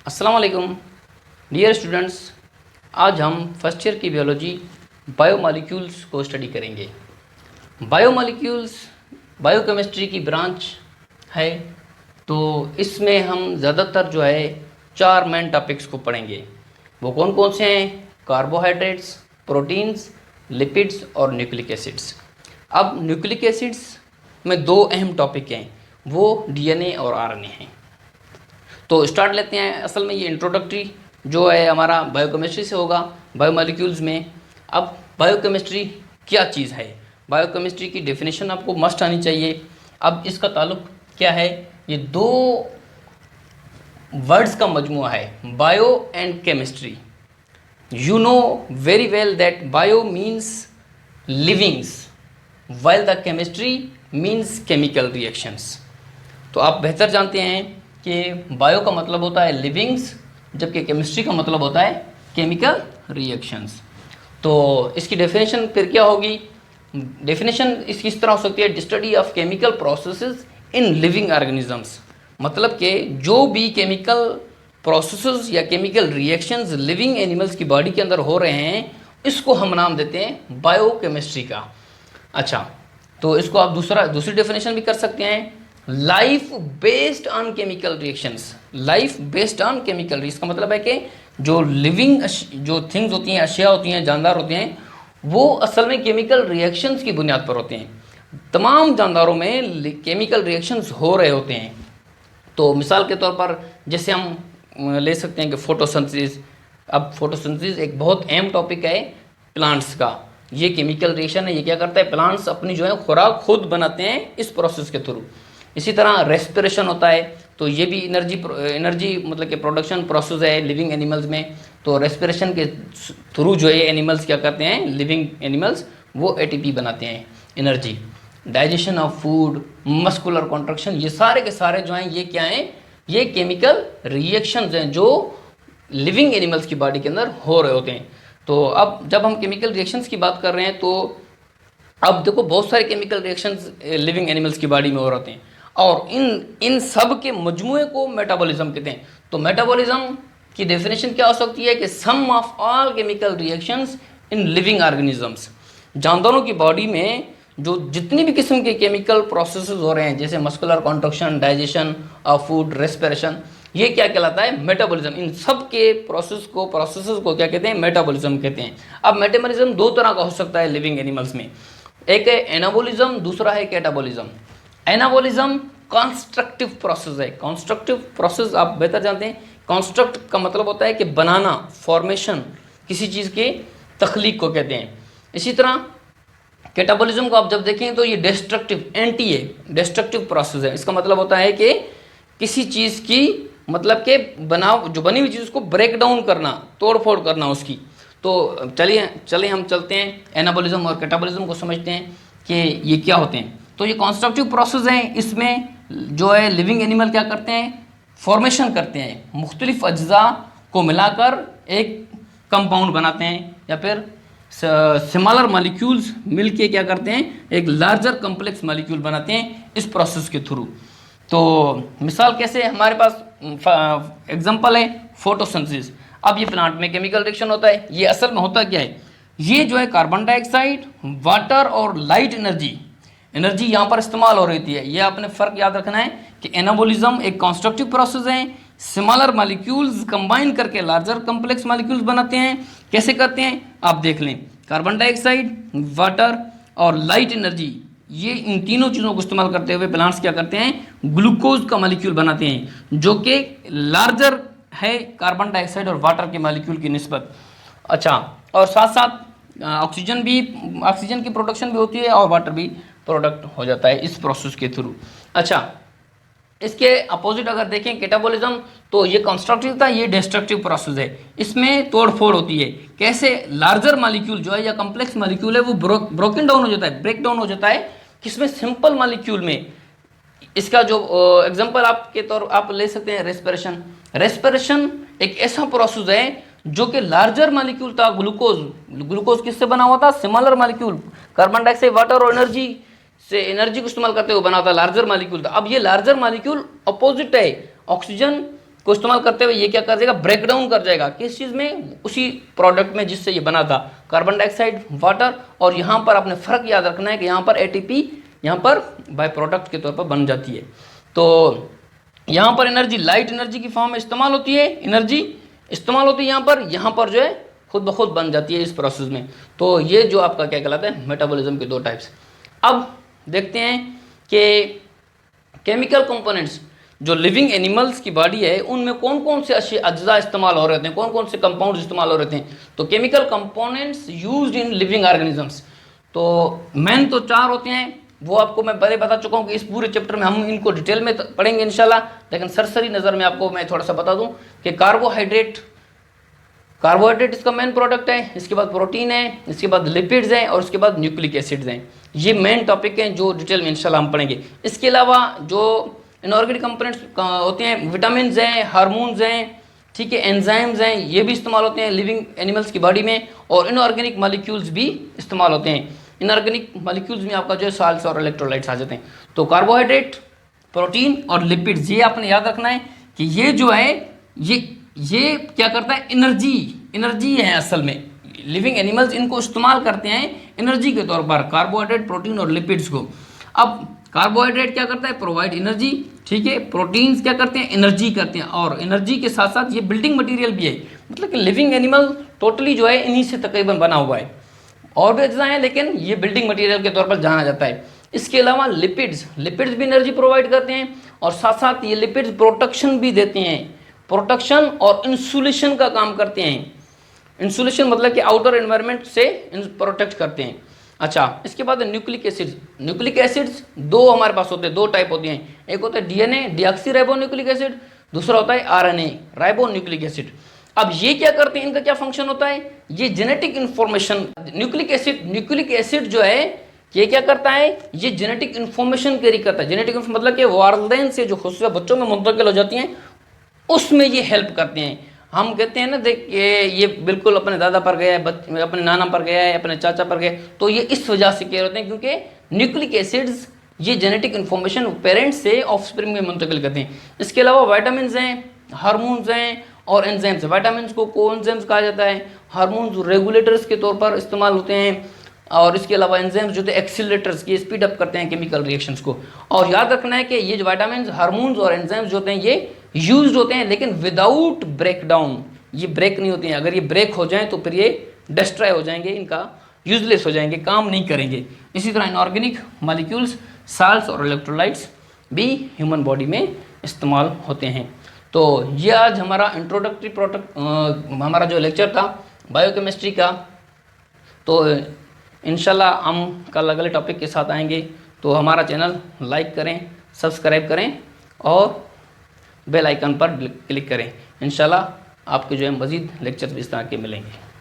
अस्सलाम वालेकुम dear students. आज हम फर्स्ट ईयर की बायोलॉजी बायोमॉलिक्यूल्स को स्टडी करेंगे। बायोमॉलिक्यूल्स बायोकेमिस्ट्री की ब्रांच है, तो इसमें हम ज़्यादातर जो है 4 मेन टॉपिक्स को पढ़ेंगे। वो कौन कौन से हैं? कार्बोहाइड्रेट्स, प्रोटीन्स, लिपिड्स और न्यूक्लिक एसिड्स। अब न्यूक्लिक एसिड्स में 2 अहम टॉपिक हैं, वो डीएनए और आरएनए हैं। तो स्टार्ट लेते हैं। असल में ये इंट्रोडक्टरी जो है हमारा बायोकेमिस्ट्री से होगा, बायोमॉलिक्यूल्स में। अब बायोकेमिस्ट्री क्या चीज़ है? बायोकेमिस्ट्री की डेफिनेशन आपको मस्ट आनी चाहिए। अब इसका ताल्लुक क्या है? ये 2 वर्ड्स का मजमूआ है, bio and chemistry. You know very well that bio means livings while the chemistry means chemical reactions. तो आप बेहतर जानते हैं कि बायो का मतलब होता है लिविंग्स, जबकि केमिस्ट्री का मतलब होता है केमिकल रिएक्शंस। तो इसकी डेफिनेशन फिर क्या होगी? डेफिनेशन इसकी इस तरह हो सकती है, study of chemical processes in living organisms. मतलब कि जो भी केमिकल प्रोसेसेस या केमिकल रिएक्शंस लिविंग एनिमल्स की बॉडी के अंदर हो रहे हैं, इसको हम नाम देते हैं बायोकेमिस्ट्री का। अच्छा, तो इसको आप दूसरी डेफिनेशन भी कर सकते हैं, life based on chemical reactions. Life based on chemical, इसका मतलब है कि जो लिविंग जो थिंग्स होती हैं, अशिया होती हैं, जानदार होते हैं, वो असल में केमिकल रिएक्शंस की बुनियाद पर होते हैं। तमाम जानदारों में केमिकल रिएक्शंस हो रहे होते हैं। तो मिसाल के तौर पर जैसे हम ले सकते हैं कि फोटोसिंथेसिस। अब फोटोसिंथेसिस एक बहुत अहम टॉपिक है प्लांट्स का। ये केमिकल रिएक्शन है। ये क्या करता है? प्लांट्स अपनी जो है खुराक खुद बनाते हैं इस प्रोसेस के थ्रू। इसी तरह रेस्पिरेशन होता है, तो ये भी एनर्जी मतलब कि प्रोडक्शन प्रोसेस है लिविंग एनिमल्स में। तो रेस्पिरेशन के थ्रू जो है एनिमल्स क्या करते हैं, लिविंग एनिमल्स, वो एटीपी बनाते हैं, energy. Digestion of food, muscular contraction, ये सारे के सारे जो हैं ये क्या हैं? ये केमिकल रिएक्शंस हैं जो लिविंग एनिमल्स की बॉडी के अंदर हो रहे होते हैं। तो अब जब हम केमिकल रिएक्शंस की बात कर रहे हैं, तो अब देखो बहुत सारे केमिकल रिएक्शंस लिविंग एनिमल्स की बॉडी में हो रहे होते हैं, और इन सब के मजमूए को मेटाबॉलिज्म कहते हैं। तो मेटाबॉलिज्म की डेफिनेशन क्या हो सकती है कि sum of all chemical reactions in living organisms. जानदारों की बॉडी में जो जितनी भी किस्म के केमिकल प्रोसेसेस हो रहे हैं, जैसे muscular contraction, digestion of food, respiration, ये क्या कहलाता है? मेटाबॉलिज्म। इन सब के प्रोसेसेस को क्या कहते हैं? मेटाबॉलिज्म कहते हैं। अब मेटाबॉलिज्म 2 तरह का हो सकता है लिविंग एनिमल्स में, एक है एनाबॉलिज्म, दूसरा है कैटाबॉलिज्म। एनाबॉलिज्म कंस्ट्रक्टिव प्रोसेस है। कंस्ट्रक्टिव प्रोसेस आप बेहतर जानते हैं। कंस्ट्रक्ट का मतलब होता है कि बनाना, फॉर्मेशन, किसी चीज़ के तख्लीक को कहते हैं। इसी तरह कैटाबॉलिज्म को आप जब देखें तो ये डिस्ट्रक्टिव, एंटी है, डिस्ट्रक्टिव प्रोसेस है। इसका मतलब होता है कि किसी चीज़ की मतलब कि जो बनी हुई चीज़ उसको ब्रेक डाउन करना, तोड़ फोड़ करना उसकी। तो चलिए हम चलते हैं एनाबॉलिज्म और कैटाबॉलिज्म को समझते हैं कि ये क्या होते हैं। तो ये कंस्ट्रक्टिव प्रोसेस है। इसमें जो है लिविंग एनिमल क्या करते हैं? फॉर्मेशन करते हैं, मुख्तलिफ अज्जा को मिलाकर एक कंपाउंड बनाते हैं, या फिर सिमिलर मॉलिक्यूल्स मिलके क्या करते हैं? एक लार्जर कम्प्लेक्स मॉलिक्यूल बनाते हैं इस प्रोसेस के थ्रू। तो मिसाल कैसे हमारे पास एग्जांपल है फोटोसिंथेसिस। अब ये प्लांट में केमिकल रिएक्शन होता है। ये असल में होता क्या है? ये जो है कार्बन डाइऑक्साइड, वाटर और लाइट एनर्जी यहाँ पर इस्तेमाल हो रही है। ये आपने फ़र्क याद रखना है कि एनाबॉलिज्म एक कंस्ट्रक्टिव प्रोसेस है। सिमिलर मॉलिक्यूल्स कंबाइन करके लार्जर कम्प्लेक्स मॉलिक्यूल्स बनाते हैं। कैसे करते हैं आप देख लें। कार्बन डाइऑक्साइड, वाटर और लाइट एनर्जी, ये इन तीनों चीज़ों को इस्तेमाल करते हुए प्लांट्स क्या करते हैं? ग्लूकोज का मॉलिक्यूल बनाते हैं, जो कि लार्जर है कार्बन डाइऑक्साइड और वाटर के मॉलिक्यूल की निस्बत। अच्छा, और साथ साथ ऑक्सीजन की प्रोडक्शन भी होती है और वाटर भी प्रोडक्ट हो जाता है इस प्रोसेस के थ्रू। अच्छा, इसके अपोजिट अगर देखें कैटाबॉलिज्म, तो ये कंस्ट्रक्टिव था, ये डिस्ट्रक्टिव प्रोसेस है। इसमें तोड़फोड़ होती है। कैसे? लार्जर मॉलिक्यूल जो है या कम्प्लेक्स मॉलिक्यूल है वो ब्रोकन डाउन हो जाता है, ब्रेक डाउन हो जाता है। किसमें? सिंपल मॉलिक्यूल में। इसका जो एग्जांपल आपके तौर आप ले सकते हैं रेस्पिरेशन एक ऐसा प्रोसेस है जो कि लार्जर मॉलिक्यूल था। ग्लूकोज किससे बना हुआ था? Similar molecule, carbon dioxide, water और एनर्जी को इस्तेमाल करते हुए बना था, लार्जर मॉलिक्यूल था। अब ये लार्जर मॉलिक्यूल अपोजिट है, ऑक्सीजन को इस्तेमाल करते हुए ये क्या कर देगा, ब्रेक डाउन कर जाएगा किस चीज़ में, उसी प्रोडक्ट में जिससे ये बना था, कार्बन डाइऑक्साइड, वाटर। और यहाँ पर आपने फ़र्क याद रखना है कि यहाँ पर एटीपी यहाँ पर बाय प्रोडक्ट के तौर पर बन जाती है। तो यहाँ पर एनर्जी लाइट एनर्जी की फॉर्म में इस्तेमाल होती है, एनर्जी इस्तेमाल होती है यहाँ पर जो है खुद ब खुद बन जाती है इस प्रोसेस में। तो ये जो आपका क्या कहलाता है, मेटाबॉलिज्म के दो टाइप्स। अब देखते हैं कि केमिकल कंपोनेंट्स जो लिविंग एनिमल्स की बॉडी है उनमें कौन कौन से अज्जा इस्तेमाल हो रहे थे, कौन कौन से कंपाउंड इस्तेमाल हो रहे थे। तो chemical components used in living organisms, तो मेन तो 4 होते हैं, वो आपको मैं पहले बता चुका हूँ कि इस पूरे चैप्टर में हम इनको डिटेल में पढ़ेंगे इंशाल्लाह। लेकिन सरसरी नज़र में आपको मैं थोड़ा सा बता दूं कि कार्बोहाइड्रेट इसका मेन प्रोडक्ट है, इसके बाद प्रोटीन है, इसके बाद लिपिड्स हैं और उसके बाद न्यूक्लिक एसिड्स हैं। ये मेन टॉपिक हैं जो डिटेल में इंशाल्लाह हम पढ़ेंगे। इसके अलावा जो इनऑर्गेनिक कंपोनेंट्स होते हैं, विटामिन हैं, हार्मोन्स हैं, ठीक है, एंजाइम्स हैं, ये भी इस्तेमाल होते हैं लिविंग एनिमल्स की बॉडी में। और इनऑर्गेनिक मॉलिक्यूल्स भी इस्तेमाल होते हैं। इनऑर्गेनिक मॉलिक्यूल्स में आपका जो है साल्ट्स और इलेक्ट्रोलाइट्स आ जाते हैं। तो कार्बोहाइड्रेट, प्रोटीन और लिपिड्स, ये आपने याद रखना है कि ये जो है ये क्या करता है, एनर्जी है असल में। लिविंग एनिमल्स इनको इस्तेमाल करते हैं एनर्जी के तौर पर, कार्बोहाइड्रेट, प्रोटीन और लिपिड्स को। अब कार्बोहाइड्रेट क्या करता है, प्रोवाइड एनर्जी, ठीक है। प्रोटीन्स क्या करते हैं, एनर्जी करते हैं। और एनर्जी के साथ साथ ये बिल्डिंग मटेरियल भी है, मतलब कि लिविंग एनिमल टोटली जो है इन्हीं से तकरीबन बना हुआ है। और भी अज्जा हैं लेकिन ये बिल्डिंग मटेरियल के तौर पर जाना जाता है। इसके अलावा लिपिड्स भी एनर्जी प्रोवाइड करते हैं और साथ साथ ये लिपिड्स प्रोटेक्शन भी देते हैं, प्रोटेक्शन और इंसुलेशन का काम करते हैं। इंसुलेशन मतलब कि आउटर एनवायरनमेंट से प्रोटेक्ट करते हैं। अच्छा, इसके बाद न्यूक्लिक एसिड्स 2 हमारे पास होते हैं, 2 टाइप होती हैं। एक होता है DNA deoxy ribo nucleic acid, दूसरा होता है आरएनए राइबो न्यूक्लिक एसिड। अब ये क्या करते हैं, इनका क्या फंक्शन होता है, ये जेनेटिक इंफॉर्मेशन, न्यूक्लिक एसिड जो है ये क्या करता है, ये जेनेटिक इंफॉर्मेशन कैरी करता है। जेनेटिक मतलब कि वालदैन से जो खुशियाँ बच्चों में मुंतकिल हो जाती हैं उसमें ये हेल्प करते हैं। हम कहते हैं ना, देख ये बिल्कुल अपने दादा पर गया है, अपने नाना पर गया है, अपने चाचा पर गया, तो ये इस वजह से कह होते हैं क्योंकि न्यूक्लिक एसिड्स ये जेनेटिक इन्फॉर्मेशन पेरेंट्स से ऑफस्प्रिंग में मुंतकिल करते हैं। इसके अलावा वाइटामिन हैं, हार्मोन्स हैं और एंजाइम्स। वाइटामिन को कोएंजाइम्स कहा जाता है, हार्मोन्स रेगुलेटर्स के तौर पर इस्तेमाल होते हैं और इसके अलावा एंजाइम्स जो थे एक्सीलरेटर्स की स्पीड अप करते हैं केमिकल रिएक्शंस को। और याद रखना है कि ये जो वाइटामिन, हार्मोन्स और एंजाइम्स जो होते हैं ये यूज्ड होते हैं लेकिन विदाउट ब्रेक डाउन, ये ब्रेक नहीं होती हैं। अगर ये ब्रेक हो जाएं तो फिर ये डिस्ट्रॉय हो जाएंगे, इनका यूजलेस हो जाएंगे, काम नहीं करेंगे। इसी तरह इनऑर्गेनिक मॉलिक्यूल्स, साल्ट्स और इलेक्ट्रोलाइट्स भी ह्यूमन बॉडी में इस्तेमाल होते हैं। तो ये आज हमारा इंट्रोडक्टरी हमारा जो लेक्चर था बायोकेमिस्ट्री का। तो इंशाल्लाह हम कल अगले टॉपिक के साथ आएंगे। तो हमारा चैनल लाइक करें, सब्सक्राइब करें और बेल आइकन पर क्लिक करें। इंशाल्लाह आपके जो है मज़ीद लेक्चर इस तरह के मिलेंगे।